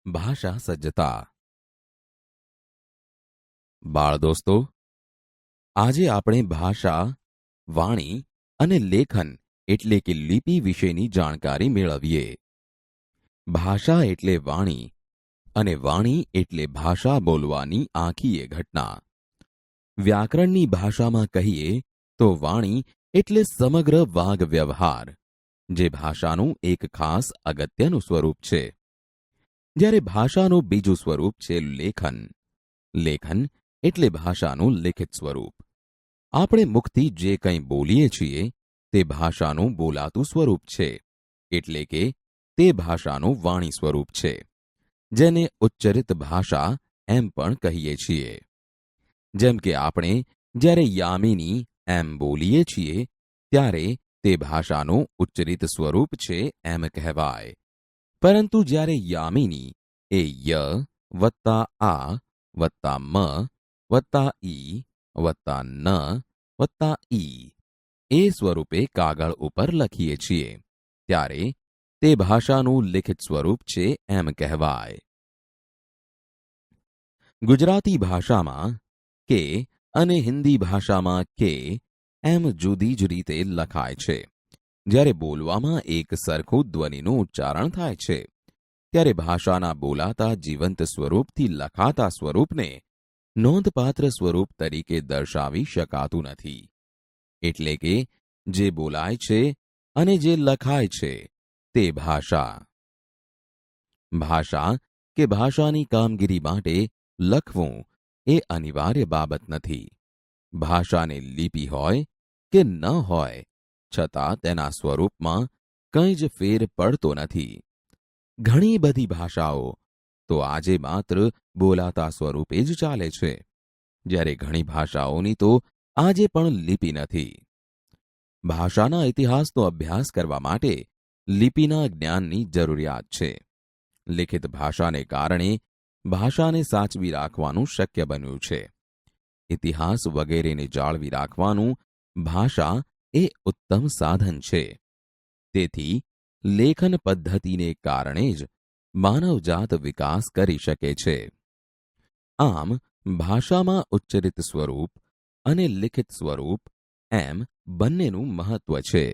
ભાષા સજ્જતા. બાળ દોસ્તો, આજે આપણે ભાષા, વાણી અને લેખન એટલે કે લિપિ વિશેની જાણકારી મેળવીએ. ભાષા એટલે વાણી અને વાણી એટલે ભાષા બોલવાની આખી એ ઘટના. વ્યાકરણની ભાષામાં કહીએ તો વાણી એટલે સમગ્ર વાગ વ્યવહાર, જે ભાષાનું એક ખાસ અગત્યનું સ્વરૂપ છે. જ્યારે ભાષાનું બીજું સ્વરૂપ છે લેખન. લેખન એટલે ભાષાનું લિખિત સ્વરૂપ. આપણે મુખથી જે કંઈ બોલીએ છીએ તે ભાષાનું બોલાતું સ્વરૂપ છે, એટલે કે તે ભાષાનું વાણી સ્વરૂપ છે, જેને ઉચ્ચરિત ભાષા એમ પણ કહીએ છીએ. જેમ કે આપણે જ્યારે યામિની એમ બોલીએ છીએ ત્યારે તે ભાષાનું ઉચ્ચરિત સ્વરૂપ છે એમ કહેવાય. પરંતુ જ્યારે યામિની એ ય વત્તા આ વત્તા મ વત્તા ઈ વત્તા ન વત્તા ઈ એ સ્વરૂપે કાગળ ઉપર લખીએ છીએ ત્યારે તે ભાષાનું લિખિત સ્વરૂપ છે એમ કહેવાય. ગુજરાતી ભાષામાં કે અને હિન્દી ભાષામાં કે એમ જુદી જ રીતે લખાય છે. જ્યારે બોલવામાં એક સરખું ધ્વનિનું ઉચ્ચારણ થાય છે ત્યારે ભાષાના બોલાતા જીવંત સ્વરૂપથી લખાતા સ્વરૂપને નોંધપાત્ર સ્વરૂપ તરીકે દર્શાવી શકાતું નથી. એટલે કે જે બોલાય છે અને જે લખાય છે તે ભાષા. ભાષા કે ભાષાની કામગીરી માટે લખવું એ અનિવાર્ય બાબત નથી. ભાષાને લિપિ હોય કે ન હોય, છતાં તેના સ્વરૂપમાં કંઈ જ ફેર પડતો નથી. ઘણી બધી ભાષાઓ તો આજે માત્ર બોલાતા સ્વરૂપે જ ચાલે છે, જ્યારે ઘણી ભાષાઓની તો આજે પણ લિપિ નથી. ભાષાના ઇતિહાસનો અભ્યાસ કરવા માટે લિપિના જ્ઞાનની જરૂરિયાત છે. લિખિત ભાષાને કારણે ભાષાને સાચવી રાખવાનું શક્ય બન્યું છે. ઇતિહાસ વગેરેને જાળવી રાખવાનું ભાષા એ ઉત્તમ સાધન છે. તેથી લેખન પદ્ધતિને કારણે જ માનવજાત વિકાસ કરી શકે છે. આમ ભાષામાં ઉચ્ચરિત સ્વરૂપ અને લિખિત સ્વરૂપ એમ બંનેનું મહત્વ છે.